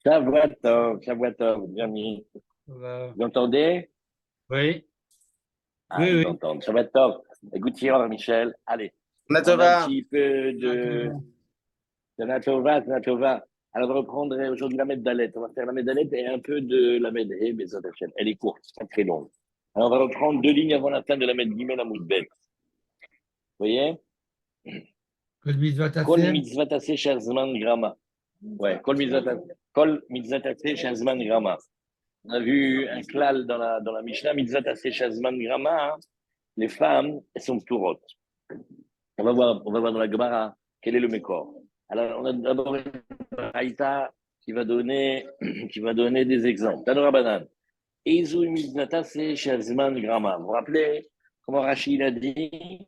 Shabbat tov, bien mis. Voilà. Vous entendez? Oui, Ah, oui, ils oui. entendent. Shabbat tov. Écoute, Michel, allez, on a un Natova, petit peu Ah, tout va. de Natova. Alors, on va reprendre aujourd'hui la Dalet. On va faire la Dalet et un peu de la He, Bezat Hashem. Elle est courte, pas très longue. Alors, on va reprendre deux lignes avant la fin de la Gimel Amoud Bet. Vous voyez? Que le mitzvah Kol tassé. mitzvah taseh shazman grama. Ouais, kol mitzvah taseh shazman grama. On a vu un klal dans la Mishnah, mitzvah taseh shazman grama. Les femmes, elles sont tourotes. On va voir dans la Gemara quel est le Mékor. Alors, on a d'abord une Raïta qui va donner des exemples. Tanora Banan. Ezu miznata se shazman grama. Vous vous rappelez comment Rachid a dit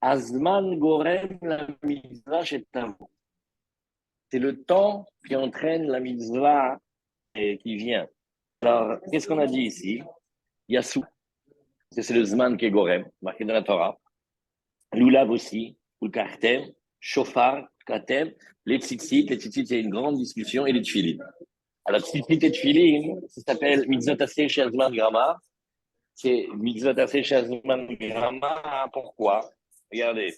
Azman gorem la mitzvah shetavu. C'est le temps qui entraîne la mitzvah et qui vient. Alors, qu'est-ce qu'on a dit ici? Yassou, c'est le Zman qui est gorem, marqué dans la Torah. Lulav aussi, ou Kartem, Shofar, Katem, les tzitzit, c'est une grande discussion, et les tfilin. Alors, tzitzit et tfilin, ça s'appelle Mitzvot Aseh Shazman Grama. C'est Mitzvot Aseh Shazman Grama, pourquoi? Regardez.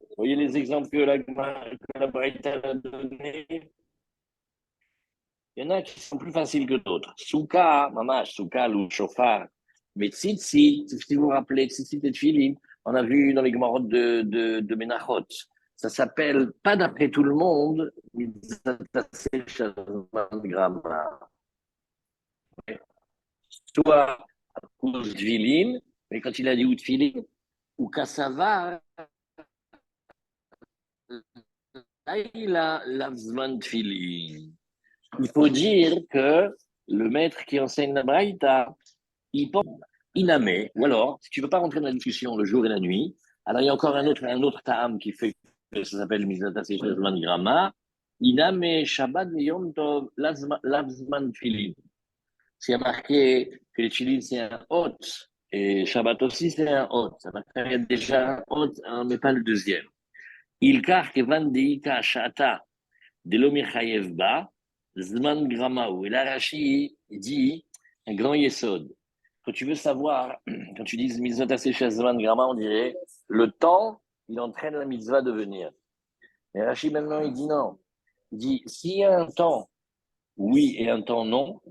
Vous voyez les exemples que la Braïta a donnés? Il y en a qui sont plus faciles que d'autres. Souka, mamash, Souka ou Shofar. Mais tzitzit, si vous vous rappelez, tzitzit et tfilin, on a vu dans les Gemara de Menachot. Ça s'appelle, pas d'après tout le monde, soit à cause de mais quand il a dit ou tfilin, ou kassava, là, il a l'avzman tfilin. Il faut dire que le maître qui enseigne la Braïta, il pense inamé, ou alors, si tu ne veux pas rentrer dans la discussion le jour et la nuit, alors il y a encore un autre ta'am qui fait que ça s'appelle Mizata Seshazman Grama, iname Shabbat Yom Tov Lavzman Tfilin. C'est marqué que les Tfilin c'est un hôte, et Shabbat aussi c'est un hôte. Ça va faire déjà un hôte, mais pas le deuxième. Il car kevan deika shata de l'omichayev ba, zman gramaou. Et là, Rashi dit un grand yesod. Quand tu veux savoir, quand tu dis mitzvot aseh zman grama, on dirait le temps, il entraîne la mitzvah de venir. Et Rashi maintenant, il dit non. Il dit s'il y a un temps oui et un temps non,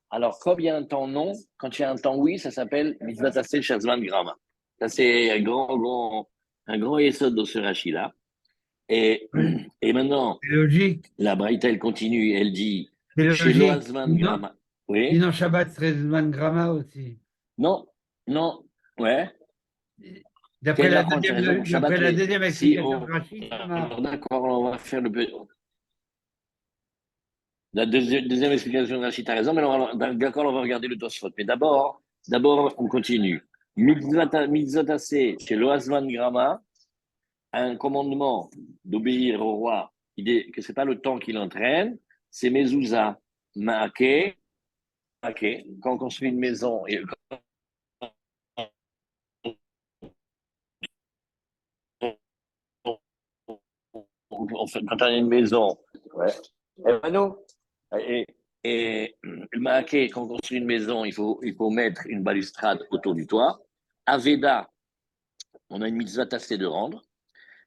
alors comme il y a un temps non, quand il y a un temps oui, ça s'appelle mitzvot aseh zman grama. Ça, c'est un grand yesod dans ce Rashi-là. Et, et maintenant, C'est logique. la Braïta, elle continue, elle dit C'est chez logique. Loazman Sinon, Grama. Oui? sinon Shabbat serait Zman Grama aussi. Non, non, ouais. D'après Ken la Lachon, tu as raison. deuxième, d'après Shabbat, la oui. deuxième Si explication de on. Rachid, ça marche. Alors, d'accord, on va faire la deuxième explication de Rachid, tu as raison, mais d'accord, on va regarder le Tosfot. Mais d'abord, on continue. Mitzvotase, chez Loazman Grama, un commandement d'obéir au roi, que ce n'est pas le temps qui l'entraîne, c'est Mezouza, Maake, quand on construit une maison, et quand on a une maison, ouais. Et, et le Maaké, quand on construit une maison, il faut mettre une balustrade autour du toit. Aveda, on a une mitzvah tassée de rendre.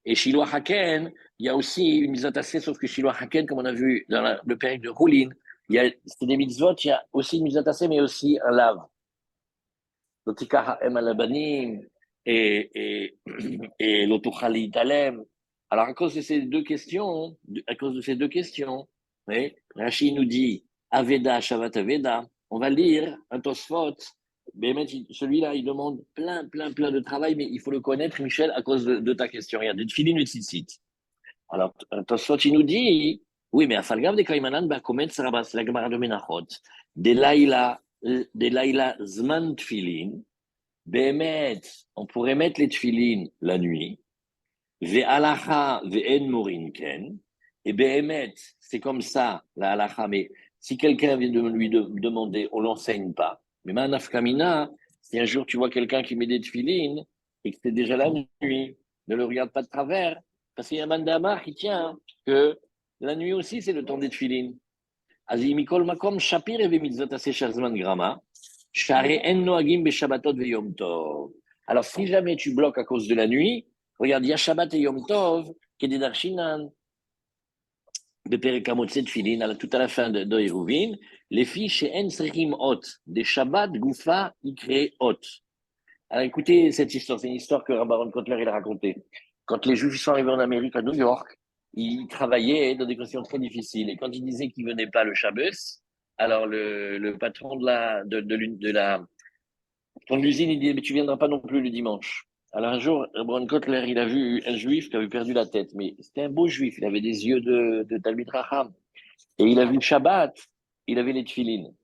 Et Shiloh Haken, il y a aussi une mitzvah tassée, sauf que Shiloh Haken, comme on a vu dans le période de Houlin, c'est des mitzvot, il y a aussi une mitzvah tassée, mais aussi un lave. Lotika ha'em alabanim et l'otuchali talem. Alors, à cause de ces deux questions, oui, Rachid nous dit Aveda, Shavat Aveda. On va lire un Tosfot. Mais celui-là, il demande plein de travail, mais il faut le connaître, Michel, à cause de ta question. Regarde, de Tfilin et Tzitzit. Alors, Tosfot, il nous dit oui, mais à Falgav de Kaimanan, Bakomet, Sarabas, la Gemara de Menachot, de Laila Zman Tfilin. Bémet, on pourrait mettre les tfilines la nuit. Ve'alacha ve'en morinken. Et Bémet, c'est comme ça, la halacha. Mais si quelqu'un vient de lui demander, on l'enseigne pas. Mais manafkamina, si un jour tu vois quelqu'un qui met des tfilines et que c'est déjà la nuit, ne le regarde pas de travers. Parce qu'il y a un mandamar qui tient que La nuit aussi, c'est le temps des tefilin. Azi mikol makom shapir eve mitzvot ase shazman grama, share en noagim be shabbatot ve yom tov. Alors, si jamais tu bloques à cause de la nuit, regarde, il y a Shabbat et Yom Tov, qui est des darshinan, Beperekamotse tefilin, tout à la fin de Eruvin, les filles chez En Srechim Hot, des Shabbat Goufa Ikre Hot. Alors écoutez cette histoire, c'est une histoire que Rabbaron Kotler il a racontée. Quand les Juifs sont arrivés en Amérique, à New York, ils travaillaient dans des conditions très difficiles. Et quand ils disaient qu'ils ne venaient pas le Shabbos, alors le patron de l'usine, il dit, mais tu ne viendras pas non plus le dimanche. Alors un jour, Rabbaron Kotler, il a vu un Juif qui avait perdu la tête. Mais c'était un beau Juif, il avait des yeux de Talmid Racham. Et il a vu le Shabbat, il avait les tefilines.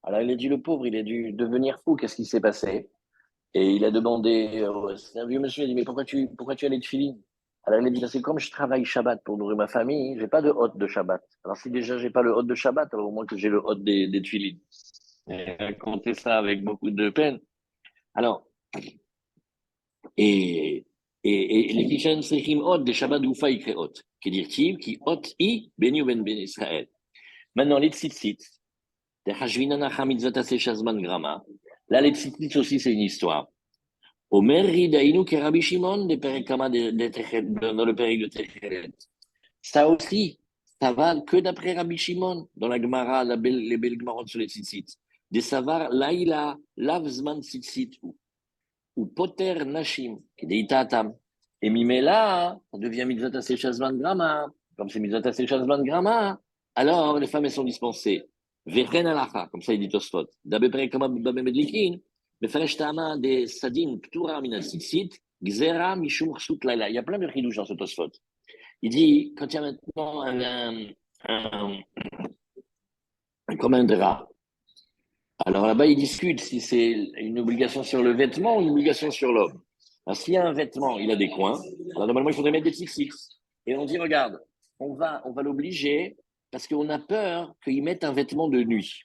Alors il a dit, le pauvre, il a dû devenir fou, qu'est-ce qui s'est passé? Et il a demandé, c'est un vieux monsieur, il a dit, mais pourquoi tu as les tefilines? Alors il a dit, c'est comme je travaille Shabbat pour nourrir ma famille, j'ai pas de hôte de Shabbat. Alors si déjà j'ai pas le hôte de Shabbat, alors au moins que j'ai le hôte des tefilines. Et il a raconté ça avec beaucoup de peine. Alors, et, et les Kishan Sechim hôte des Shabbat Goufa Ikre hôte, qui dit qui hôte I, Beni ou Ben Israël. Maintenant, les tzitzit, des Hashvinana Hamitzvot Ase Shazman Grama. Là, les tzitzit aussi, c'est une histoire. Omer Ridaïnou que Rabbi Shimon dans le périple de Techeret. Ça aussi, ça va que d'après Rabbi Shimon, dans la Gemara, les belles Gemarotes sur les tzitzit. Des savars, laïla, lavzman tzitzit, ou poter nashim, qui est itatam. Et mimela, ça devient mitzvot aseh shazman grama. Comme c'est mitzvot aseh shazman grama, alors les femmes, elles sont dispensées. Vechen alacha, comme ça il dit Tosfot. D'abe près comme Babé Medlikin, מפרש טעמה דסדין פטורה מן הציצית, גזירה משום כסות לילה. Il y a plein de chidouches dans ce Tosfot. Il dit, quand il y a maintenant comme un drap, alors là-bas, il discute si c'est une obligation sur le vêtement ou une obligation sur l'homme. Alors, s'il y a un vêtement, il a des coins, alors normalement, il faudrait mettre des tzitzit. Et on dit, regarde, on va l'obliger parce qu'on a peur qu'il mette un vêtement de nuit.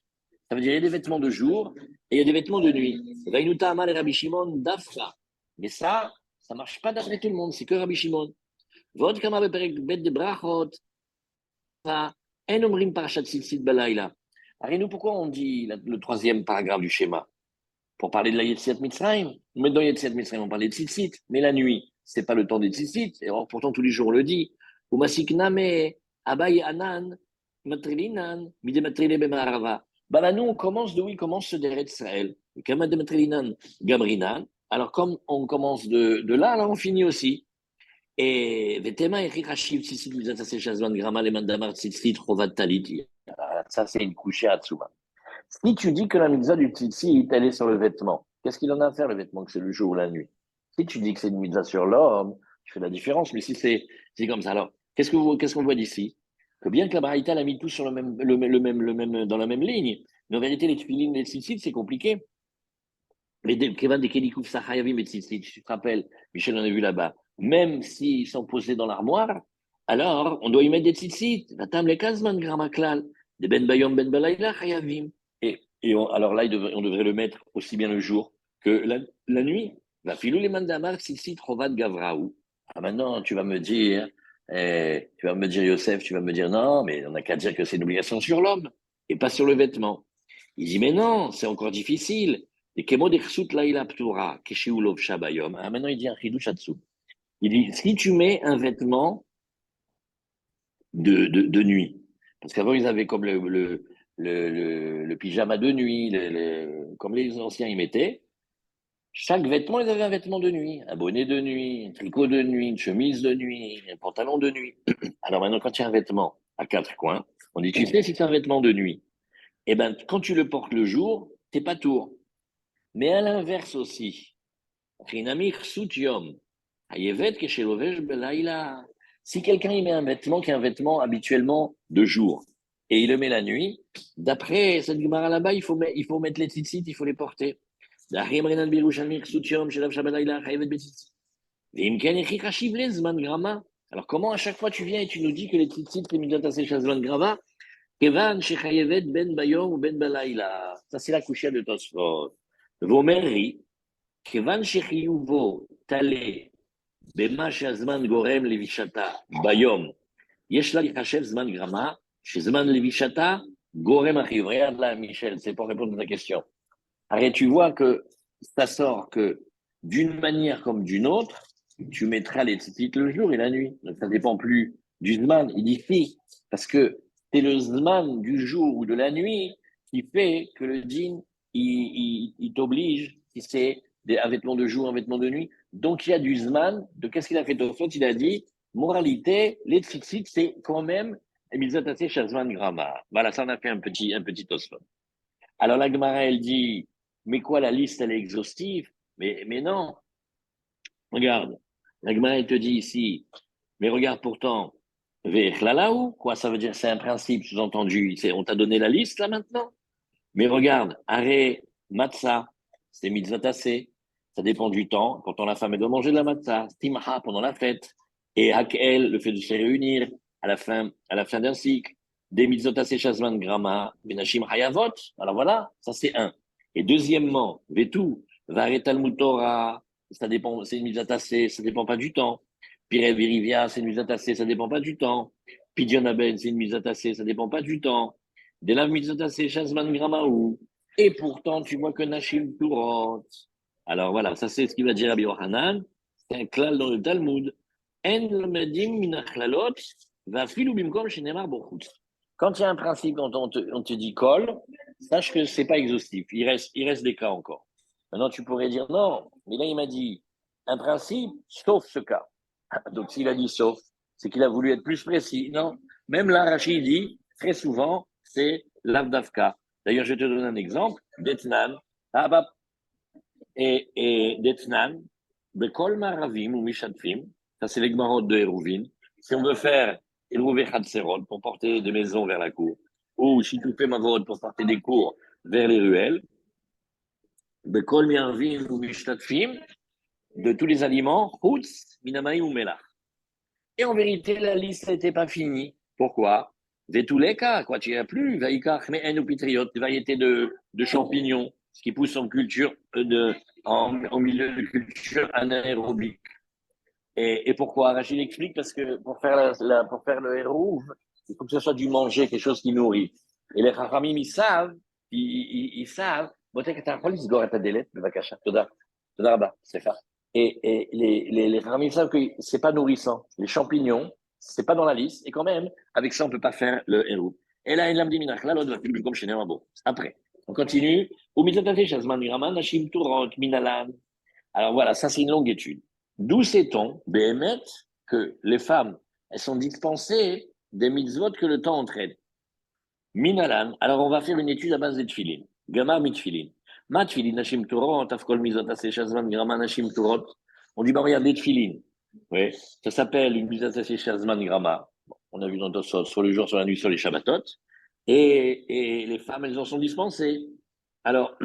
Ça veut dire, il y a des vêtements de jour et il y a des vêtements de nuit. Rabbi Shimon d'Afra. Mais ça ne marche pas d'après tout le monde, c'est que Rabbi Shimon. ועוד כמה בפרק ב' דברכות, אין אומרים פרשת ציצית בלילה. Alors, nous, pourquoi on dit le troisième paragraphe du schéma? Pour parler de la Yetziat Mitzrayim. Mais dans Yetziat Mitzrayim, on parlait de tzitzit. Mais la nuit, c'est pas le temps des tzitzit. Et or, pourtant, tous les jours, on le dit. Umasikname, Abaye Anan, Matrilinan, Midematrile Bemarava. Bah là, nous, on commence de où il commence ce Deret Israël. Kama de Matrilinan, Gabrinan. Alors, comme on commence de là, alors on finit aussi. Et Vetema et Rikashiv, Tzitzit, Mizatase Shazvan, Grama, le Mandamar, Tzitzit, Chovat Taliti. Ça, c'est une couchée à Tsuma. Si tu dis que la mitzvah du tzitzit, elle est sur le vêtement, qu'est-ce qu'il en a à faire le vêtement, que c'est le jour ou la nuit? Si tu dis que c'est une mitzvah sur l'homme, tu fais la différence, mais si c'est comme ça, alors qu'est-ce qu'on voit d'ici? Que bien que la Baraïta l'a mis tous sur dans la même ligne, mais en vérité, les tefilines et les tzitzit, c'est compliqué. Mais Kevin de Kelikouf Sachayavim et tzitzit, tu te rappelles, Michel en a vu là-bas, même s'ils sont posés dans l'armoire, alors on doit y mettre des tzitzit, la tam le kazman gramaklal, des ben bayom ben balayla chayavim. Alors là, on devrait le mettre aussi bien le jour que la nuit. La filou les mandamar tzitzit chovat gavraou. Ah, maintenant, Yosef, tu vas me dire, non, mais on n'a qu'à dire que c'est une obligation sur l'homme et pas sur le vêtement. Il dit, mais non, c'est encore difficile. Et kemo dechsut laila ptura, keshiulov shabayom. Ah, maintenant, il dit un chidouch atsu. Il dit, si tu mets un vêtement de nuit, parce qu'avant, ils avaient comme le pyjama de nuit, comme les anciens y mettaient. Chaque vêtement, ils avaient un vêtement de nuit, un bonnet de nuit, un tricot de nuit, une chemise de nuit, un pantalon de nuit. Alors maintenant, quand il y a un vêtement à quatre coins, on dit, tu sais si c'est un vêtement de nuit. Eh bien, quand tu le portes le jour, t'es pas tour. Mais à l'inverse aussi, si quelqu'un y met un vêtement qui est un vêtement habituellement de jour et il le met la nuit, d'après cette Gemara là-bas, il faut mettre les tzitzit, il faut les porter. Alors comment à chaque fois tu viens et tu nous dis que les tzitzit, les midot aseh shazvan grava, kevan shechayevet ben bayom ou ben balayla. Ça c'est la couchette de Tosfot. Vomeri, kevan shechiyuvo tale bema shazman gorem levishata bayom יש לה לחשב זמן גרמה, שזמן לבישתה, גורם אחיו. Regarde là, Michel, c'est pour répondre à ta question. Arrête, tu vois que ça sort que d'une manière comme d'une autre, tu mettras les tzitzit le jour et la nuit. Donc ça dépend plus du zman. Il dit si, parce que c'est le zman du jour ou de la nuit qui fait que le djinn, il t'oblige, si c'est un vêtement de jour, un vêtement de nuit. Donc il y a du zman. De qu'est-ce qu'il a fait de faute? Il a dit, moralité, les tzitzit, c'est quand même Mitzvot Shazman Grama. Voilà, ça on a fait un petit osphone. Alors la Gemara, elle dit, mais quoi, la liste, elle est exhaustive? Mais non, regarde, la Gemara, elle te dit ici, mais regarde pourtant, Vechlalaou, quoi, ça veut dire, c'est un principe sous-entendu, on t'a donné la liste là maintenant? Mais regarde, arrêt, matzah, c'est mitzvah tassé, ça dépend du temps, quand la femme, elle doit manger de la matzah, stimha pendant la fête, et hakel, le fait de se réunir à la fin d'un cycle, des mitzvot tassé shazman grama, benashim hayavot, alors voilà, ça c'est un. Et deuxièmement, vetou, varet talmud Torah, ça dépend, c'est une mitzvah tassé, ça dépend pas du temps. Pirel virivia, c'est une mitzvah tassé, ça dépend pas du temps. Pidyon aben, c'est une mitzvah tassé, ça dépend pas du temps. De la mitzvah c'est Shazman Gramaou. Et pourtant, tu vois que Nashim Turot. Alors voilà, ça c'est ce qu'il va dire Rabbi Yohanan. C'est un klal dans le Talmud. En lomedim minachlalot va filu bimkom shenemar bochut. Quand il y a un principe, quand on te dit kol, sache que c'est pas exhaustif. Il reste des cas encore. Maintenant, tu pourrais dire non, mais là il m'a dit un principe, sauf ce cas. Donc s'il a dit sauf, c'est qu'il a voulu être plus précis. Non, même là, Rachid dit très souvent, c'est l'avdavka. D'ailleurs, je te donne un exemple. Detnan, et Detnan, Bekol Maravim ou Mishatfim, ça c'est les Gmarot de Hérouvin. Si on veut faire Hérouvé Khatserot pour porter des maisons vers la cour, ou Chitoufé Mavod pour porter des cours vers les ruelles, Bekol Maravim ou Mishatfim, de tous les aliments, Houtz, Minamaï ou Melach. Et en vérité, la liste n'était pas finie. Pourquoi? De tous les cas, quoi, tu n'y as plus. Mais un patriote, des variétés de champignons, ce qui pousse en culture, en milieu de culture anaérobique. Et pourquoi? Rachid explique parce que pour faire le héros, il faut que ce soit du manger, quelque chose qui nourrit. Et les Chachamim, ils savent, ils savent. Et les Chachamim savent que c'est pas nourrissant. Les champignons, c'est pas dans la liste. Et quand même, avec ça, on peut pas faire le héros. Et là, il a dit, là, l'autre va plus comme chez Némabo. Après, on continue. Alors voilà, ça c'est une longue étude. D'où sait-on, Béhémet, que les femmes, elles sont dispensées des mitzvot que le temps entraîne. Minalan, alors on va faire une étude à base des tfilin. Gama mitfilin. Ma tfilin, nashim turot, afkol mizot ase shazman, grama nashim turot. On dit, bah regarde, des tfilin. Oui, ça s'appelle une mizot ase shazman, grama. Bon, on a vu dans Tosot, sur le jour, sur la nuit, sur les shabbatot. Et les femmes, elles en sont dispensées. Alors,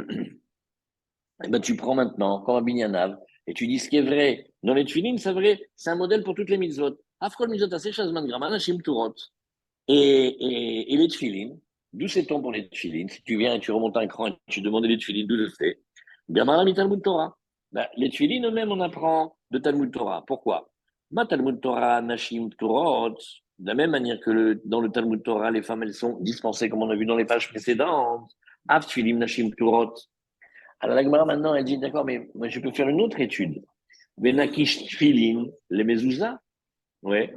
eh ben, tu prends maintenant, comme un binyanav, et tu dis ce qui est vrai. Dans les tfilin, c'est vrai, c'est un modèle pour toutes les mitzvot. Afkol mizot ase shazman, grama nashim turot. Et les tefilines, d'où sait-on pour les tefilines? Si tu viens et tu remontes un cran et tu demandes les tefilines, d'où je sais? Gamara mi Talmud Torah. Ben, les tefilines eux-mêmes, on apprend de Talmud Torah. Pourquoi? Ma Talmud Torah, Nashim Turot. De la même manière que dans le Talmud Torah, les femmes, elles sont dispensées, comme on a vu dans les pages précédentes. Av tefilin, Nashim Turot. Alors la Gemara maintenant, elle dit, d'accord, mais moi, je peux faire une autre étude. Benakish tefilin, les mezuzah. Ouais.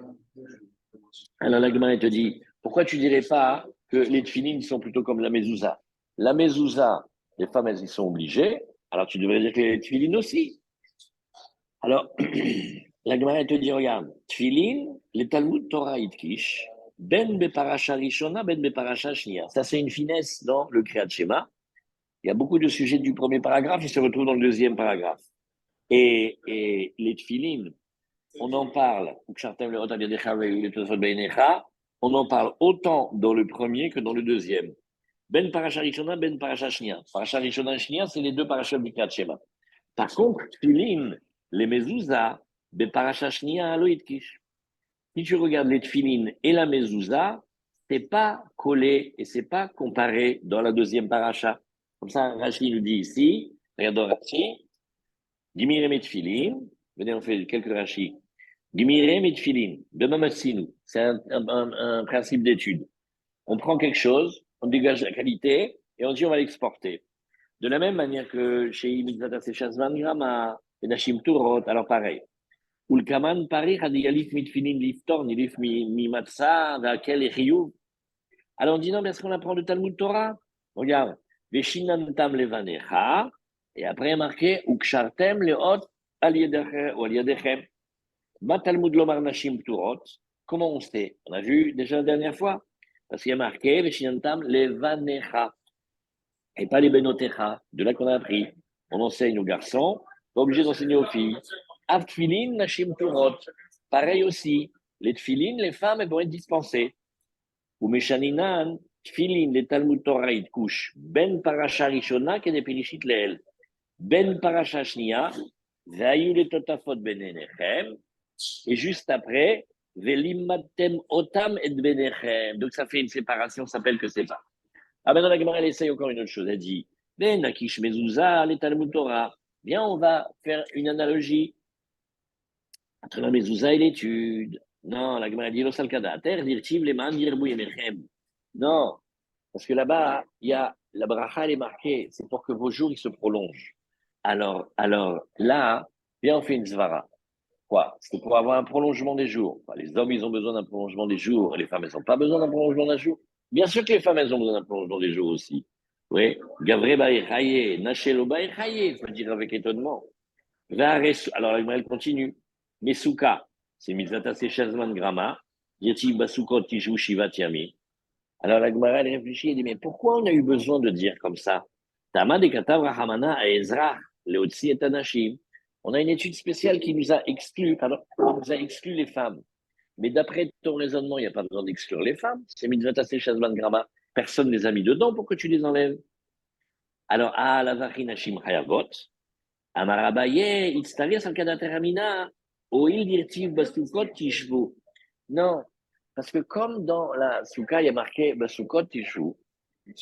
Alors la Gemara te dit, pourquoi tu dirais pas que les tefilines sont plutôt comme la mezouza? La mezouza, les femmes, elles y sont obligées. Alors tu devrais dire que les tefilines aussi. Alors, la Gemara te dit, regarde, tefilin, les Talmud Torah Itkish, ben beparasha rishona, ben beparasha shnia. Ça, c'est une finesse dans le Kriyat Shema. Il y a beaucoup de sujets du premier paragraphe qui se retrouvent dans le deuxième paragraphe. Et les tefilines, on en parle, on en parle autant dans le premier que dans le deuxième. Ben Parasha Rishona, Ben Parasha Shnia. Parasha Rishona et Shnia, c'est les deux parashas du Kriyat Shema. Par contre, Tfilin, les mezuzah, Ben Parasha Shnia, Aloït Kish. Si tu regardes les Tfilin et la mezuzah, c'est pas collé et c'est pas comparé dans la deuxième parasha. Comme ça, Rashi nous dit ici, regarde Rashi, Dimir et Tfilin, venez, on fait quelques Rashi. Gmirem et tfilin, de Mamassinu. C'est un principe d'étude. On prend quelque chose, on dégage la qualité et on dit on va l'exporter. De la même manière que chez Mitzvata Sechazvan Grama et Nashim Turot, alors pareil. Ulkaman Paris a dit Yalif mitfinin liftor, nilif mi matzah, vakel et riyuv. Alors on dit non, mais est-ce qu'on apprend le Talmud Torah? Regarde, Veshinantam levanecha, et après marqué Ukshartem leot al yadechem. Ma Talmud lomar nashim turot. Comment on sait? On a vu déjà la dernière fois. Parce qu'il y a marqué Veshinantam levanecha, et pas les benotecha. De là qu'on a appris. On enseigne aux garçons, pas obligé d'enseigner aux filles. Avtfilin nashim turot. Pareil aussi. Les tfilin, les femmes, elles vont être dispensées. Ou Meshaninan, Tfilin, les Talmud Torah, ils couchent Ben Parasha Rishona, qui est des Périshit Leel, Ben Parasha Shnia, Vayu les Totafot Benenechem, et juste après, Velimatem Otam et Benechem. Donc ça fait une séparation, ça s'appelle que c'est pas. Ah maintenant la Gemara, elle essaye encore une autre chose. Elle dit Ben Akish Mezouza, les Talmud Torah. Bien, on va faire une analogie entre la Mezouza et l'étude. Non, la Gemara dit Losal Kadater, Dirtiv, les Man, Yirbou Yemechem. Non, parce que là-bas, il y a la bracha, elle est marquée, c'est pour que vos jours ils se prolongent. Alors là, bien on fait une zvara. Quoi? C'est pour avoir un prolongement des jours. Enfin, les hommes, ils ont besoin d'un prolongement des jours, et les femmes, elles n'ont pas besoin d'un prolongement d'un jour. Bien sûr que les femmes, elles ont besoin d'un prolongement des jours aussi. Oui, Gavré Baïchaye, Nachelo Baïchaye, il faut le dire avec étonnement. Alors la elle continue. Mesuka, c'est Mizata Sechazman Grama, Yeti Basukot Tijou Shivat Yami. Alors la Gemara, elle réfléchit et dit, mais pourquoi on a eu besoin de dire comme ça? Tama de Katav Rahamana à Ezra, Leotsi et Tanashim. On a une étude spéciale qui nous a exclu, les femmes. Mais d'après ton raisonnement, il n'y a pas besoin d'exclure les femmes. C'est Mitzvata Sechazman Grama. Personne ne les a mis dedans pour que tu les enlèves. Alors, ah, la Vachinashim Hayavot, Amarabaye, Itztaria Salkadateramina, Oil Dirtiv Bastukot Tishvu. Non, parce que comme dans la Souka, il y a marqué Basukot Tishvu,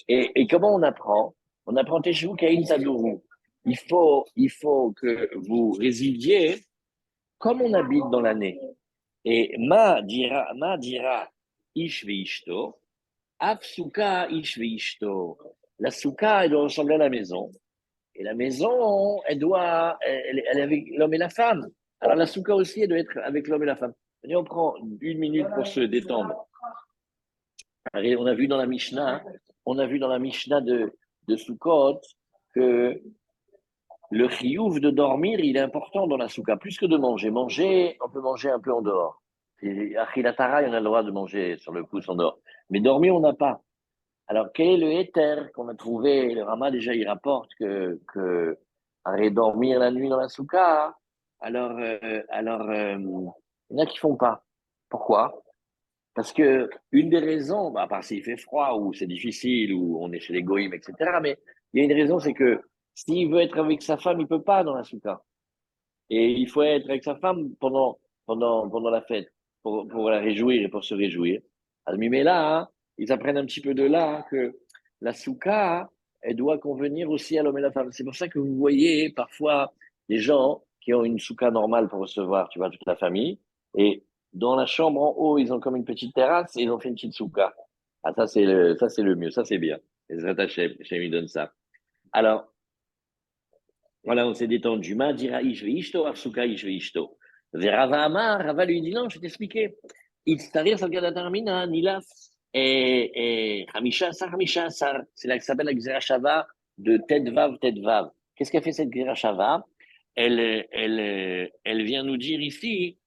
et comment on apprend? On apprend Teshuvah Kain Tadourou. Il faut que vous résidiez comme on habite dans l'année. Et ma dira Ish veishto, Af Souka Ish veishto. La Souka, elle doit ressembler à la maison. Et la maison, elle est avec l'homme et la femme. Alors la Souka aussi, elle doit être avec l'homme et la femme. Et on prend une minute pour se détendre. On a vu dans la Mishnah, de Sukkot que le chiyuv de dormir, il est important dans la souka, plus que de manger. Manger, on peut manger un peu en dehors. Achilatara, on a le droit de manger sur le pouce en dehors. Mais dormir, on n'a pas. Alors, quel est le éther qu'on a trouvé? Le Rama, déjà, il rapporte que dormir la nuit dans la souka. Alors, il y en a qui font pas. Pourquoi? Parce que une des raisons, à part s'il fait froid ou c'est difficile ou on est chez les goïms, etc., mais il y a une raison, c'est que s'il veut être avec sa femme, il peut pas dans la souka. Et il faut être avec sa femme pendant la fête pour la réjouir et pour se réjouir. Mais là, hein, ils apprennent un petit peu de là hein, que la souka, elle doit convenir aussi à l'homme et la femme. C'est pour ça que vous voyez parfois des gens qui ont une souka normale pour recevoir, tu vois, toute la famille. Et dans la chambre en haut, ils ont comme une petite terrasse et ils ont fait une petite souka. Ah, ça c'est le mieux, ça c'est bien. Et Hachem lui donne ça. Alors, voilà, on s'est détendu. Ma dira ish veishto, arsuka ish veishto. Verava Amar, Rava lui dit non, je vais t'expliquer. Itztarir salgadatarmina, nilaf, et Hamisha Asar. C'est là que ça s'appelle la Gzerashava de Tedvav, Tedvav. Qu'est-ce qu'a fait cette Gzerashava? Elle vient nous dire ici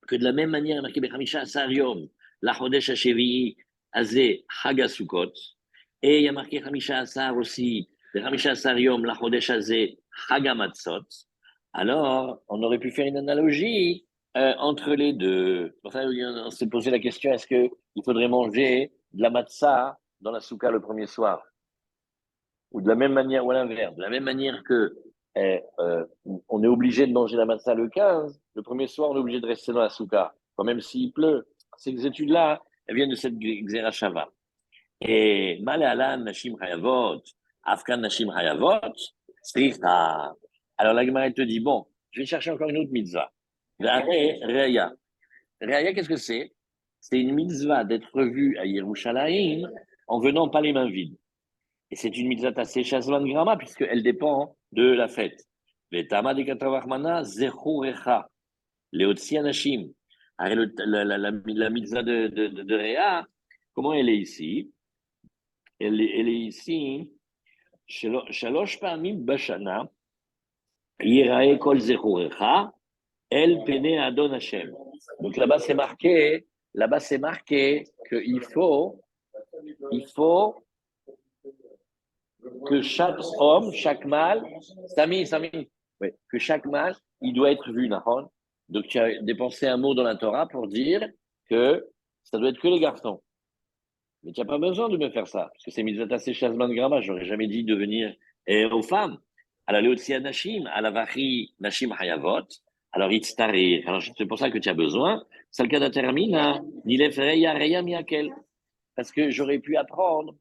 que de la même manière, marqué Bechamisha Asar Yom, la Chodesh Hashevi'i, Azeh, Hagasukot, et il y a marqué Hamisha Asar aussi, Bechamisha Asar Yom, la Chodesh Azeh, Hagamatzot. Alors, on aurait pu faire une analogie entre les deux. Enfin, on s'est posé la question, est-ce qu'il faudrait manger de la matzah dans la souka le premier soir? Ou de la même manière, ou à l'inverse, de la même manière que on est obligé de manger la matzah le 15, le premier soir, on est obligé de rester dans la souka, quand même s'il pleut. Ces études-là, elles viennent de cette Xerashava. Et Malalan Nashim Hayavot, Afkan Nashim Hayavot, Sricha. Alors la Gemara te dit, bon, je vais chercher encore une autre mitzvah. Reya. Reya, qu'est-ce que c'est? C'est une mitzvah d'être vue à Yerushalayim en venant pas les mains vides. Et c'est une mitzvah assez chasvan grama, puisqu'elle dépend de la fête. Vetama de katavachmana zechurecha, leotsi anashim. La mitzvah de Réa, comment elle est ici? Elle est ici, shalosh pa'amim bashana, yirae kol zechurecha, el pene adon Hashem. Donc là-bas c'est marqué il faut que chaque homme, chaque mâle, Sami, oui, que chaque mâle, il doit être vu, Nahon. Donc tu as dépensé un mot dans la Torah pour dire que ça doit être que les garçons. Mais tu n'as pas besoin de me faire ça, parce que c'est Mitzvah Shazman Grama, j'aurais jamais dit de venir aux femmes. À la Leotsia Nashim, à la Vachi Nashim Hayavot, alors Itztari. Alors c'est pour ça que tu as besoin. Salkada termina, Nilef Reya Reya Miakel. Parce que j'aurais pu apprendre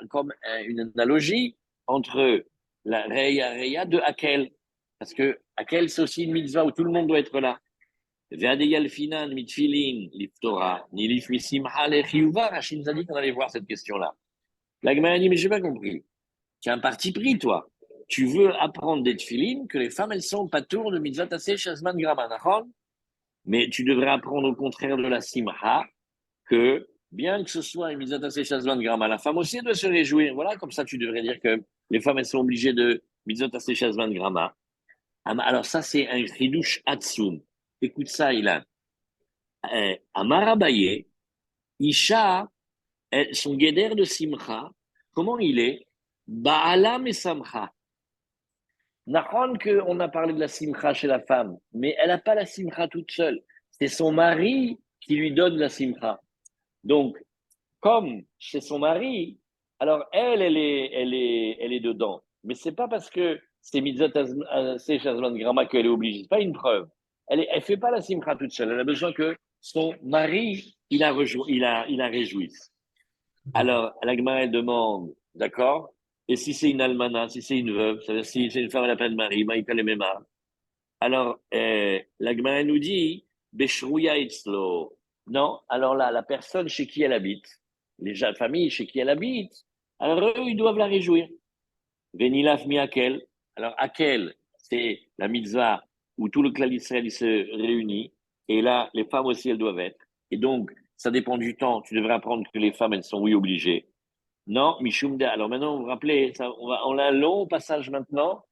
comme une analogie entre la Reya Reya de Akel. Parce que Akel, c'est aussi une mitzvah où tout le monde doit être là. Ve'adeyal finan mitfilin liftora, nilif misimha lechiyuva. Rachid nous a dit qu'on allait voir cette question-là. La Gemara dit, mais j'ai pas compris. Tu as un parti pris, toi. Tu veux apprendre des tfilin que les femmes, elles sont patour de mitzvah tassé shazman grama, mais tu devrais apprendre au contraire de la simha que bien que ce soit une mitzvah tassé shazman grama, la femme aussi doit se réjouir. Voilà, comme ça, tu devrais dire que les femmes, elles sont obligées de mitzvah tassé shazman grama. Alors ça, c'est un chidouche atsum. Écoute ça, Ilan. Amar Abaye, Isha, son guéder de Simcha, comment il est? Ba'ala et Samcha. Nahon qu'on a parlé de la Simcha chez la femme, mais elle n'a pas la Simcha toute seule. C'est son mari qui lui donne la Simcha. Donc, comme chez son mari, alors elle est dedans. Mais c'est pas parce que c'est Mitzat c'est Shazman Grama qu'elle est obligée. C'est pas une preuve. Elle fait pas la Simcha toute seule. Elle a besoin que son mari, il la réjouisse. Alors, la Gemara, elle demande, d'accord? Et si c'est une almana, si c'est une veuve, c'est-à-dire si c'est une femme, elle n'a pas de mari, Maïka le Mema. Alors, la Gemara nous dit, Beshrouya itzlo. Non, alors là, la personne chez qui elle habite, les familles chez qui elle habite, alors eux, ils doivent la réjouir. Venilaf mi Akel. Alors, Akel, c'est la mitzvah où tout le clan d'Israël se réunit. Et là, les femmes aussi, elles doivent être. Et donc, ça dépend du temps. Tu devrais apprendre que les femmes, elles sont, oui, obligées. Non, Mishumda. Alors maintenant, vous vous rappelez, on a un long passage maintenant.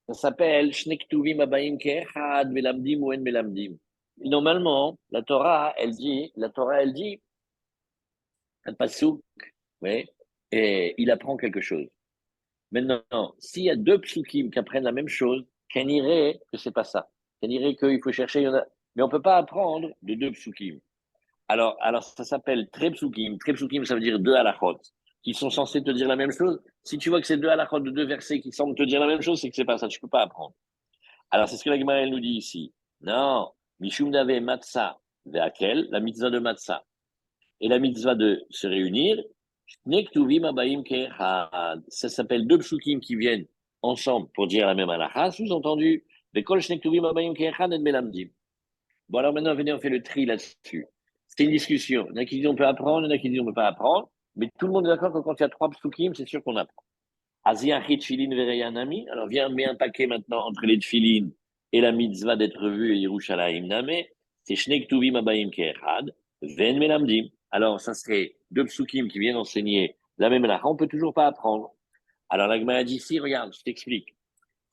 Ça s'appelle Shnektuvim Abaim Keechad Melamdim ou En Melamdim. Normalement, la Torah, elle dit, un pasouk, oui, et il apprend quelque chose. Maintenant, s'il y a deux psukim qui apprennent la même chose, qu'on irait que c'est pas ça. Qu'on irait qu'il faut chercher, mais on peut pas apprendre de deux psukim. Alors ça s'appelle trepsukim. Trepsukim, ça veut dire deux halachot, qui sont censés te dire la même chose. Si tu vois que c'est deux halachot de deux versets qui semblent te dire la même chose, c'est que c'est pas ça, tu peux pas apprendre. Alors c'est ce que la Gemara nous dit ici. Non, Mishum Dave Matzah Ve'akel, la mitzvah de Matzah. Et la mitzvah de se réunir, ça s'appelle deux psukim qui viennent ensemble pour dire la même halakha, sous-entendu, bon alors maintenant, venez, on fait le tri là-dessus. C'est une discussion. Il y en a qui disent on peut apprendre, il y en a qui disent on ne peut pas apprendre, mais tout le monde est d'accord que quand il y a trois psukim, c'est sûr qu'on apprend. Alors viens, mets un paquet maintenant entre les tfilin et la mitzvah d'être vu et Yerushalayim Name, c'est Shnek Tuvim Abayim Keechad, Ven Melamdim. Alors ça serait deux psukim qui viennent enseigner la même halakha, on peut toujours pas apprendre. Alors la Gemara dit ici, regarde, je t'explique.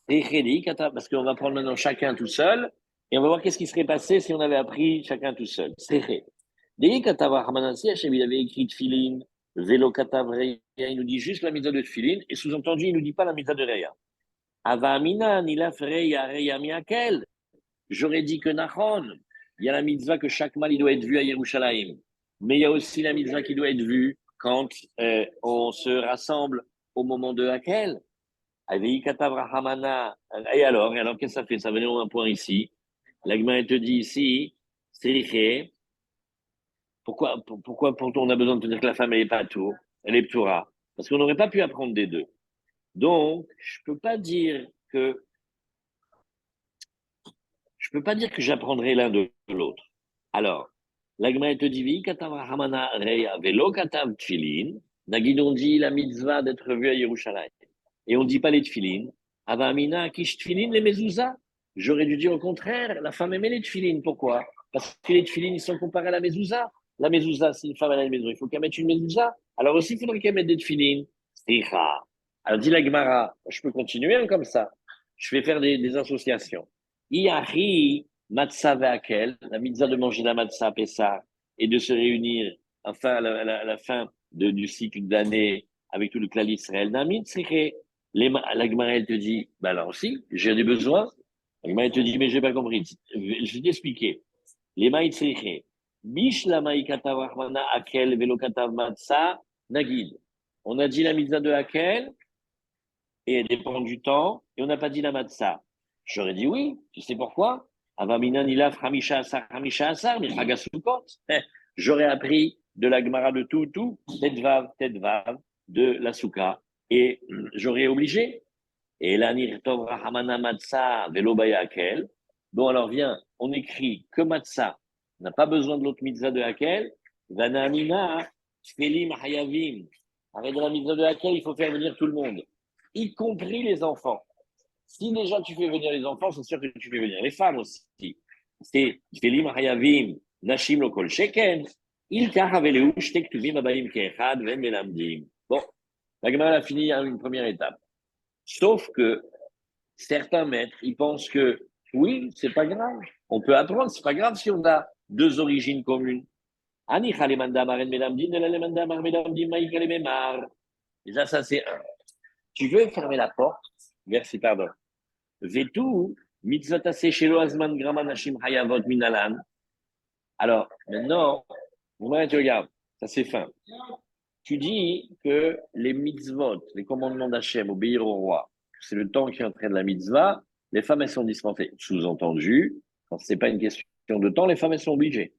Parce qu'on va prendre maintenant chacun tout seul, et on va voir qu'est-ce qui serait passé si on avait appris chacun tout seul. Dès Hachem, il avait écrit Tfilin, Vélo Katav Reya, il nous dit juste la mitzvah de Tfilin, et sous-entendu, il nous dit pas la mitzvah de Reya. Avamina, Nilaf Reya, Reya Miakel. J'aurais dit que Nachon, il y a la mitzvah que chaque mal, il doit être vu à Yerushalayim. Mais il y a aussi la mitzvah qui doit être vue quand on se rassemble au moment de Hakel. Et alors, qu'est-ce que ça fait? Ça venait au un point ici. L'Agma te dit ici, c'est pourquoi on a besoin de te dire que la femme, elle n'est pas à tour, elle est ptoura? Parce qu'on n'aurait pas pu apprendre des deux. Donc, je peux pas dire que je ne peux pas dire que j'apprendrai l'un de l'autre. Alors, la Gemara te dit, Vi katav Rahamana reya velo katav tfilin. Nagid, on dit la mitzvah d'être vu à Yerushalayim. Et on ne dit pas les tfilin. Avamina kish tfilin les mezouza. J'aurais dû dire au contraire, la femme aimait les tfilin. Pourquoi? Parce que les tfilin, ils sont comparés à la mezouza. La mezouza, c'est une femme à la maison. Il faut qu'elle mette une mezouza. Alors aussi, il faudrait qu'elle mette des tfilin. Sticha. Alors, dit la Gemara, je peux continuer hein, comme ça. Je vais faire des associations. Iahi matzah ve'akel, la mitzvah de manger la matzah Pessah et de se réunir enfin à la fin du cycle d'année avec tout le clan d'Israël. Namit, c'est que la Gemara, elle te dit, bah alors aussi, j'ai des besoins. La Gemara, elle te dit, mais j'ai pas compris. Je vais t'expliquer. Les maïtsriché. Bish la maïkatav rahmana akel velokatav matzah nagid. On a dit la mitzvah de akel et elle dépend du temps et on n'a pas dit la matzah. J'aurais dit oui. Tu sais pourquoi? Avamina nilaf hamisha asar, mais chagasukot. J'aurais appris de la Gemara de tout, tetvav, de la souka, et j'aurais obligé. Et la nirtov rahamana matzah velo bayakel. Bon, alors viens, on écrit que matzah. On n'a pas besoin de l'autre mitzvah de hakel. Vanamina, tfelim hayavim. Avec la mitzvah de hakel, il faut faire venir tout le monde, y compris les enfants. Si déjà tu fais venir les enfants, c'est sûr que tu fais venir les femmes aussi. C'est tfelim hayavim, nashim lo kol sheken. Il kahaveleu shtek tuvim abaim keechad ven melamdim. Bon, la Gemara a fini à une première étape. Sauf que certains maîtres, ils pensent que oui, c'est pas grave. On peut apprendre, c'est pas grave si on a deux origines communes. Déjà, ça c'est un. Tu veux fermer la porte? Merci, pardon. Vetou, mitzvot shelo azman grama nashim hayavot minalan. Alors, maintenant, tu regardes, ça c'est fin. Tu dis que les mitzvot, les commandements d'Hachem, obéir au roi, c'est le temps qui entraîne la mitzvah, les femmes, elles sont dispensées. Sous-entendu, quand ce n'est pas une question de temps, les femmes, elles sont obligées.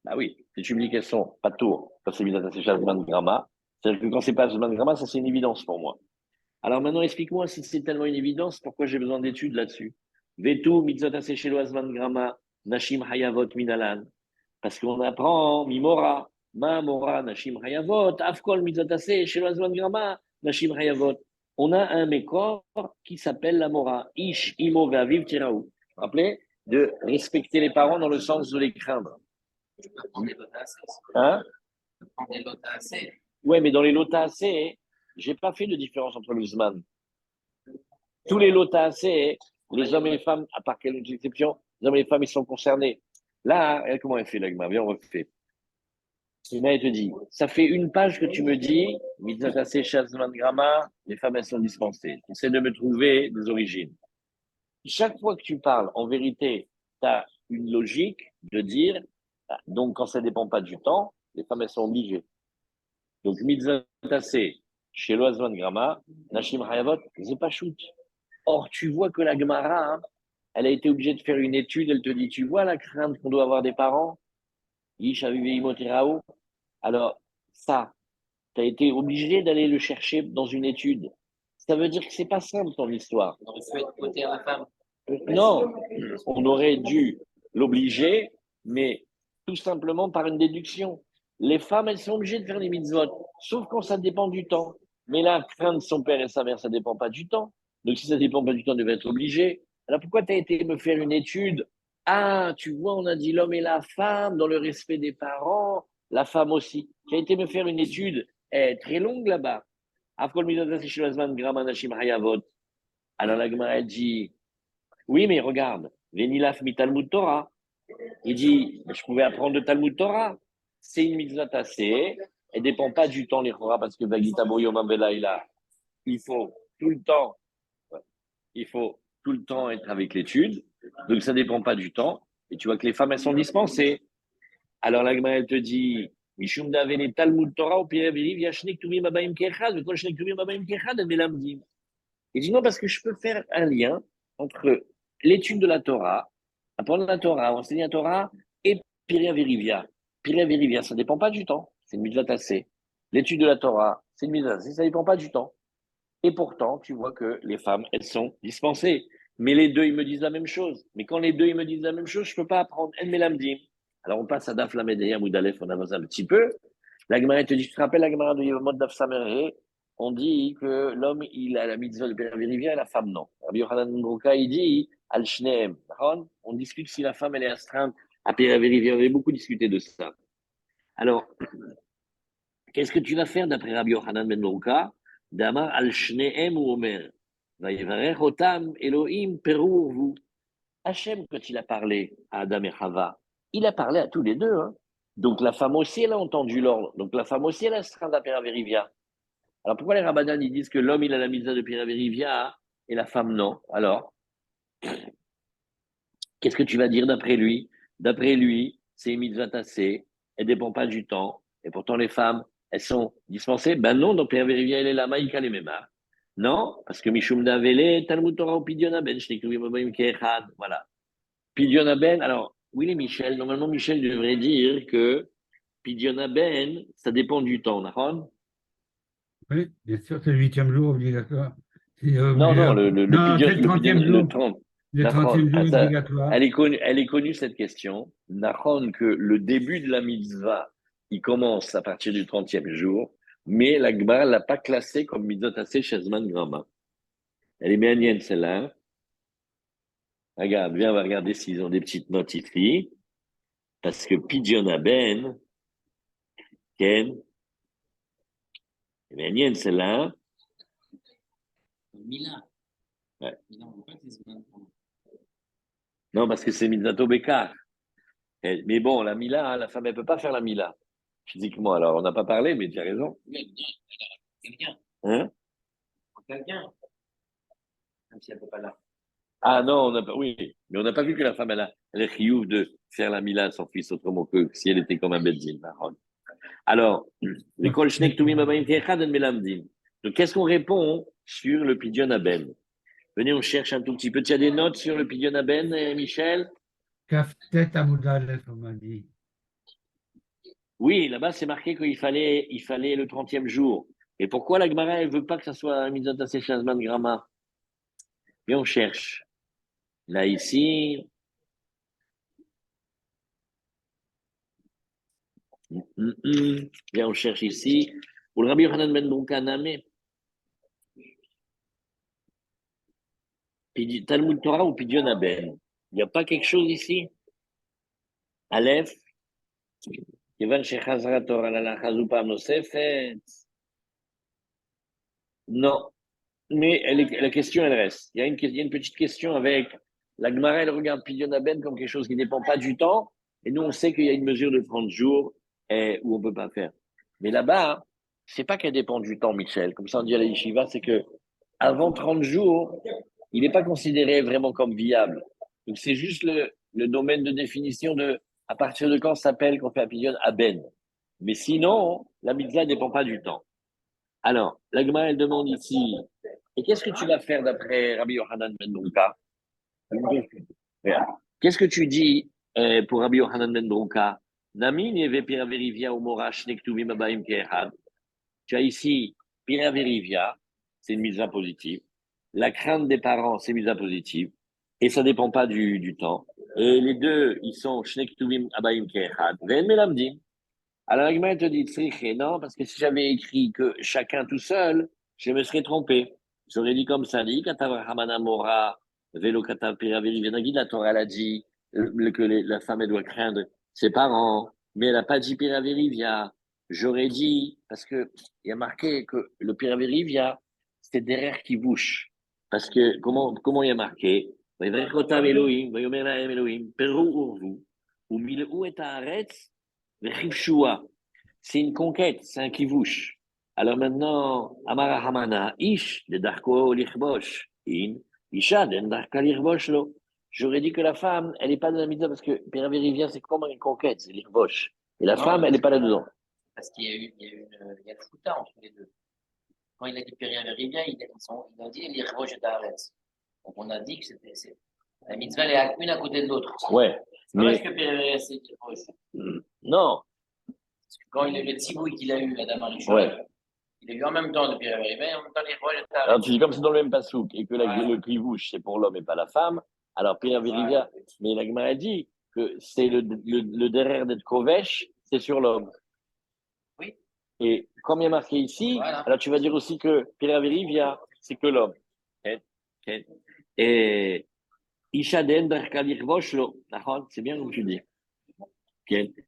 Bah oui, si tu me dis qu'elles sont pas tour, quand c'est mitzvah Shazman Grama, c'est-à-dire que quand c'est pas Shazman Grama, ça c'est une évidence pour moi. Alors maintenant, explique-moi si c'est tellement une évidence, pourquoi j'ai besoin d'études là-dessus. Vetu, mitzvot shelo azman grama, nashim hayavot minalan. Parce qu'on apprend, mimora, ma mora, nashim hayavot, afkol mitzvot shelo azman grama, nashim hayavot. On a un mécor qui s'appelle la mora, ish, imo, ve'aviv, tiraou. Vous vous rappelez? De respecter les parents dans le sens de les craindre. Hein? Ouais, mais dans les lotas, j'ai pas fait de différence entre le Zman. Tous les lotas, les hommes et les femmes, à part quelques exceptions, les hommes et les femmes, ils sont concernés. Là, comment elle fait, l'agma? Viens, on refait. Elle te dit, ça fait une page que tu me dis, mitzvah shazman grama, les femmes, elles sont dispensées. Tu essaies de me trouver des origines. Chaque fois que tu parles, en vérité, tu as une logique de dire, donc quand ça ne dépend pas du temps, les femmes, elles sont obligées. Donc, mitzvah chez l'Oazman Grama, Nashim Hayavot, c'est pas shoot. Or, tu vois que la Gemara, elle a été obligée de faire une étude, elle te dit, tu vois la crainte qu'on doit avoir des parents? Alors, ça, tu as été obligé d'aller le chercher dans une étude. Ça veut dire que c'est pas simple ton histoire. On aurait pu être côté à la femme. Non, on aurait dû l'obliger, mais tout simplement par une déduction. Les femmes, elles sont obligées de faire des mitzvot, sauf quand ça dépend du temps. Mais la crainte de son père et sa mère, ça ne dépend pas du temps. Donc si ça ne dépend pas du temps, on devait être obligé. Alors pourquoi tu as été me faire une étude? Ah, tu vois, on a dit l'homme et la femme dans le respect des parents, la femme aussi. Tu as été me faire une étude très longue là-bas. Alors la Gemara dit, oui, mais regarde, Venilaf mi Talmud Torah. Il dit, je pouvais apprendre de Talmud Torah. C'est une mitzvah tassée. Elle ne dépend pas du temps, les Torah, parce que Bagita Boyom Ambelaïla, il faut tout le temps, il faut tout le temps être avec l'étude. Donc ça ne dépend pas du temps. Et tu vois que les femmes, elles sont dispensées. Alors la Gemara, elle te dit, Mishum davene Talmud Torah, au pire, yashnek tuvim abaim kechad, mais quand shnek tuvim abaim kechad, elle melamdim. Il dit non, parce que je peux faire un lien entre l'étude de la Torah, apprendre la Torah, enseigner la Torah, et Piria Verivia. Piria Verivia, ça ne dépend pas du temps. C'est une mitzvah tassée. L'étude de la Torah, c'est une mitzvah tassée, ça ne dépend pas du temps. Et pourtant, tu vois que les femmes, elles sont dispensées. Mais les deux, ils me disent la même chose. Mais quand les deux, ils me disent la même chose, je ne peux pas apprendre. El Melamdim. Alors, on passe à Daf Lamed Moudalef, on avance un petit peu. La Gemara te dit, tu te rappelles la Gemara de Yevamot Daf Sameré? On dit que l'homme, il a la mitzvah de Père Vérivia et la femme, non. Rabbi Yochanan ben Broka, il dit, Al Shneem. On discute si la femme, elle est astreinte à Père Vérivia. On avait beaucoup discuté de ça. Alors, qu'est-ce que tu vas faire d'après Rabbi Yochanan ben Broka? Damar Al Shneem ou Omer. Vayevarech Otam Elohim Perur vous. Hachem, quand il a parlé à Adam et Chava, il a parlé à tous les deux. Hein. Donc la femme aussi, elle a entendu l'ordre. Donc la femme aussi, elle a astreint à Peraverivia. Alors pourquoi les rabbins ils disent que l'homme, il a la mitzvah de Peraverivia et la femme non? Alors, qu'est-ce que tu vas dire d'après lui? D'après lui, c'est une mitzvah tassée, elle ne dépend pas du temps. Et pourtant, les femmes, elles sont dispensées. Ben non, donc Peraverivia, elle est là, Maïka les Mema. Non, parce que Mishum Davele, Talmud Torah ou Pidiona Ben, voilà. Pidyon Ben, alors, oui, les Michel, normalement, Michel devrait dire que Pidyon Ben, ça dépend du temps, d'accord? Oui, bien sûr, c'est le 8e jour obligatoire. C'est Non, non, Non, c'est le le 30e Pidyon, le jour. 30, Le d'accord? 30e jour Ah, ça, obligatoire. elle est connue, cette question, d'accord, que le début de la mitzvah, il commence à partir du 30e jour, mais la Gemara ne l'a pas classé comme mitzvah tassé chez Zman Grama. Elle est bien celle-là. Hein. Regarde, viens, on va regarder s'ils ont des petites notes ici, parce que Pidyon Ben, Ken, elle est bien celle-là. Hein. Mila. Ouais. Mila, on ne pas que c'est Non, parce que c'est Mizato Bekar. Mais bon, la Mila, hein, la femme, elle ne peut pas faire la Mila, physiquement. Alors, on n'a pas parlé, mais tu as raison. Oui, quelqu'un. Hein? Quelqu'un. Même si elle ne peut pas là. Ah non, on n'a pas, oui, mais on n'a pas vu que la femme, elle est chiouf de faire la Mila à son fils autrement que si elle était comme un Bedzin. Alors, l'école Shnek Tumim Abayim Tiechad en Melamdim. Donc, qu'est-ce qu'on répond sur le Pidyon Aben? Venez, on cherche un tout petit peu. Tu as des notes sur le Pidyon Aben, Michel? Kaftet Amoudalef, on m'a dit. Oui, là-bas, c'est marqué il fallait le 30e jour. Et pourquoi la Gemara, elle veut pas que ça soit un Mitzvot Shazman Grama? Et on cherche. Là, ici. Bien, on cherche ici. Pour le Rabbi Yochanan ben Brokaname, Talmud Torah ou Pidyon Aben. Il n'y a pas quelque chose ici? Aleph. Kevan Shechazra Torah la Chazupam Nosefet. Non. Mais la question, elle reste. Il y a une petite question avec la Gemara, elle regarde Pidyon Aben comme quelque chose qui ne dépend pas du temps. Et nous, on sait qu'il y a une mesure de 30 jours où on ne peut pas faire. Mais là-bas, c'est pas qu'elle dépend du temps, Michel. Comme ça, on dit à la yeshiva, c'est que avant 30 jours, il n'est pas considéré vraiment comme viable. Donc, c'est juste le domaine de définition de à partir de quand ça s'appelle qu'on fait un Pidyon Aben. Mais sinon, la mitzvah ne dépend pas du temps. Alors, la Gemara, elle demande ici, et qu'est-ce que tu vas faire d'après Rabbi Yochanan ben Brouka? Qu'est-ce que tu dis pour Rabbi Yochanan ben Brouka? Namin yeve pira verivia ou morash nektuvim abaim ke'echad. Tu as ici pira verivia, c'est une mitzvah positive. La crainte des parents, c'est une mitzvah positive. Et ça ne dépend pas du temps. Et les deux, ils sont shnektuvim abaim ke'echad. Ve'en melamdim. Alors, l'Agma te dit, non, parce que si j'avais écrit que chacun tout seul, je me serais trompé. J'aurais dit comme ça, dit, Hamana Mora, Velo Katapira Virivenagi, la Torah, elle a dit que la femme, elle doit craindre ses parents, mais elle n'a pas dit Piraverivia. J'aurais dit, parce que il y a marqué que le Piraverivia, c'est derrière qui bouche. Parce que, comment il y a marqué? Elohim, Elohim, Peru Urvu, ou Milou et Haaretz, c'est une conquête, c'est un kivouche. Alors maintenant, Amara Hamana, Ish, de Darko Lichbosh, In, Isha, de Darka Lichbosh, lo. J'aurais dit que la femme, elle n'est pas dans la mitzvah parce que Père Vérivien, c'est comme une conquête, c'est Lichbosh. Et la femme, elle n'est pas là-dedans. Parce qu'il y a eu, il y a le fouta entre les deux. Quand il a dit Péria Verivia, il a dit les Roches et Taharetz. Donc on a dit que la mitzvah, elle est une à côté de l'autre. Ouais. C'est pas parce que Péria Verivia, c'est les Roches. Non. Quand il a eu le tziboui qu'il a eu, la dame Arishon, Ouais. Il a eu en même temps depuis la vérité, en même temps les roches. Alors tu dis comme c'est dans le même pasouk et que le clivouche c'est pour l'homme et pas la femme, alors Pierre Vérivia, mais la Gemara a dit que c'est le derrière d'être Kovesh, c'est sur l'homme. Oui. Et comme il y a marqué ici, alors tu vas dire aussi que Pierre Vérivia, c'est que l'homme. Et Ishaden Darka Lirvosh lo, c'est bien comme tu dis.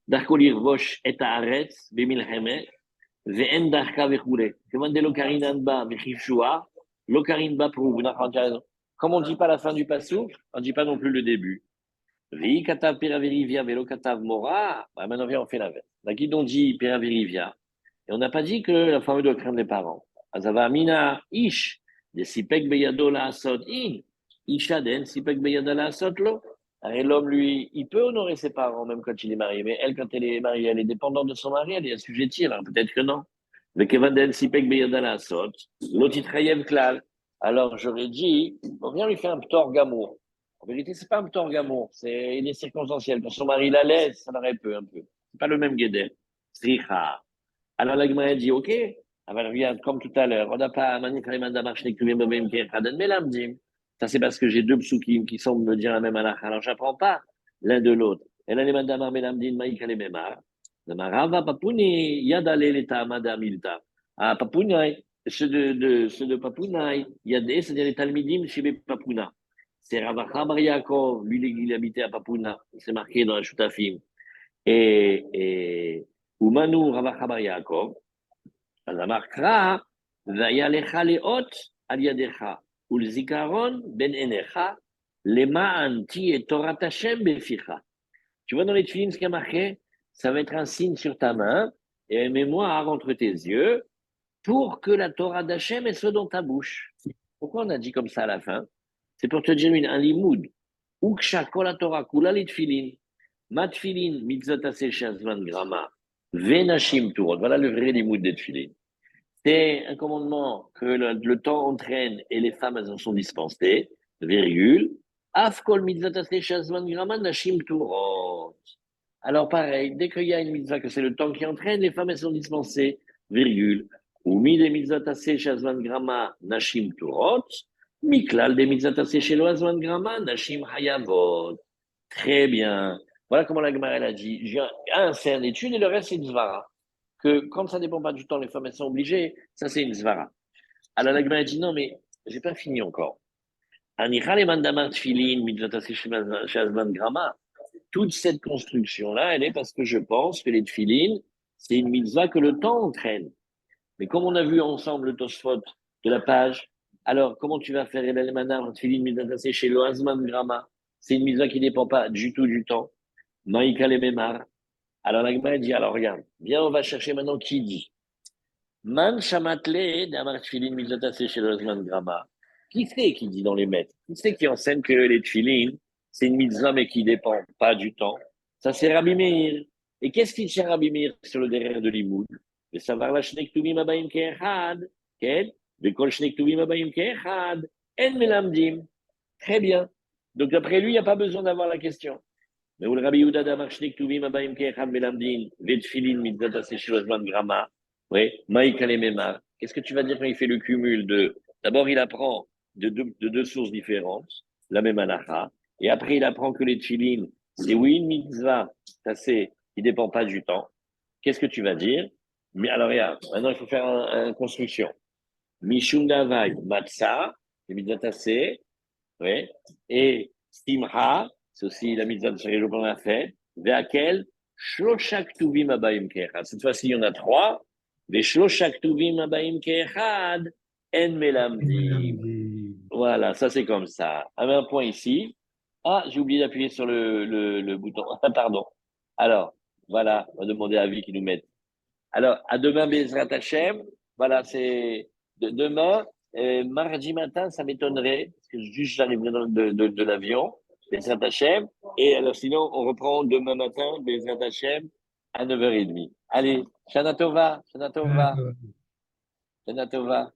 Darko Lirvosh et Haaretz b'milchemet. Ve'en darka ve'choulé. Comment de l'okarin ba ve'chivshua, l'okarin ba prouve. Comme on ne dit pas la fin du passou, on ne dit pas non plus le début. Ve'i katav peraverivia ve'lo katav mora. Maintenant, viens, on fait l'inverse. La guide, on dit peraverivia. Et on n'a pas dit que la femme doit craindre les parents. Azava mina ish, de sipek beyado la asot in. Isha den sipek beyada la asot lo. Et l'homme, lui, il peut honorer ses parents même quand il est marié. Mais elle, quand elle est mariée, elle est dépendante de son mari, elle est assujettie. Alors peut-être que non. Alors j'aurais dit, on vient lui faire un ptor gamour. En vérité, c'est pas un ptor gamour, il est circonstanciel. Quand son mari la laisse, ça l'aurait un peu. C'est pas le même guédé. Sricha. Alors la Gemara dit, ok. Alors regarde, comme tout à l'heure, on n'a pas ça, c'est parce que j'ai deux psukim qui semblent me dire la même halakha. Alors, j'apprends pas l'un de l'autre. Et là, les mandamar melamdin maïka les memar. Marava papouni, yadale les ta'amada milta. Ah, papounai, ceux de Papounai, yadé, c'est-à-dire les talmidim chez Papouna. C'est Ravacha Bar Yaakov, lui, il habitait à Papouna. C'est marqué dans la Shutafim. Et, Umanu Ravacha Bar Yaakov. אז אמר קרא, והיה לך לאות על ידך, ולזיכרון בין עיניך, למען תהיה תורת השם בפיך. Tu vois dans les tefilines ce qui a marqué, ça va être un signe sur ta main et une mémoire entre tes yeux pour que la Torah d'Hachem soit dans ta bouche. Pourquoi on a dit comme ça à la fin? C'est pour te dire un limoud. Uksha kol Torah kula li tefilin. Ma tefilin mitzvot aseh shazman grama. Venashim turot. Voilà le vrai limoud des tefilin. C'est un commandement que le temps entraîne et les femmes, elles en sont dispensées, virgule. Afkol mitzvot aseh shazman grama nashim turot. Alors pareil, dès qu'il y a une mitzvah que c'est le temps qui entraîne, les femmes, elles sont dispensées, virgule. Ou des mitzvot aseh shazman grama nashim turot. Miklal des mitzvot aseh shelo azman grama nashim hayavot. Très bien. Voilà comment la Gemara a dit. Un, c'est un étude et le reste, c'est une zvara. Que quand ça ne dépend pas du temps, les femmes, elles sont obligées, ça, c'est une zvara. Alors la Gemara a dit non, mais j'ai pas fini encore. Toute cette construction-là, elle est parce que je pense que les tfilines, c'est une mitzvah que le temps entraîne. Mais comme on a vu ensemble le Tosfot de la page, alors comment tu vas faire tfilin mitzvah chez le Hazman Grama? C'est une mitzvah qui ne dépend pas du tout du temps. Maïka le Memar. Alors la Gemara dit, alors regarde, viens, on va chercher maintenant qui dit. Man shamatle d'amar tfilin mitzvah chez le Hazman Grama. Qui c'est qui dit dans les maîtres? Qui c'est qui enseigne que les tfilin, c'est une mitzvah mais qui ne dépend pas du temps? Ça c'est Rabbi Meir. Et qu'est-ce qu'il tient Rabbi Meir sur le derrière de l'imoud? Le savoir la shnek tuvim abayim ke'echad, ken, de kol shnek tuvim abayim ke'echad, en melamdim. Très bien. Donc après lui, il n'y a pas besoin d'avoir la question. Mais où le Rabbi Yehuda d'amar shnek tuvim abayim ke'echad melamdim, vetfilin mitzvah seshilozman grama, oui, maïka le memar. Qu'est-ce que tu vas dire quand il fait le cumul de, d'abord il apprend de deux sources différentes, la même halakha, et après il apprend que les tfilin, c'est oui une mitzvah, ça c'est, qui ne dépend pas du temps. Qu'est-ce que tu vas dire? Mais alors regarde, maintenant il faut faire une construction. Mishum davai matzah, les mitzvah tassé, oui, et simha, c'est aussi la mitzvah de chaque jour qu'on a fait, ve'akel, shloshak tuvim abayim ke'echad. Cette fois-ci il y en a trois. Ve'shloshak tuvim abayim ke'echad, en melamdim. Voilà, ça c'est comme ça. Un point ici. Ah, j'ai oublié d'appuyer sur le bouton. Ah, pardon. Alors, voilà, on va demander à Avi qui nous mette. Alors, à demain, Bezrat Hashem. Voilà, c'est demain. Mardi matin, ça m'étonnerait, parce que juste j'arriverai de l'avion, Bezrat Hashem. Et alors, sinon, on reprend demain matin, Bezrat Hashem, à 9h30. Allez, Shana Tova, Shana Tova, Shana Tova.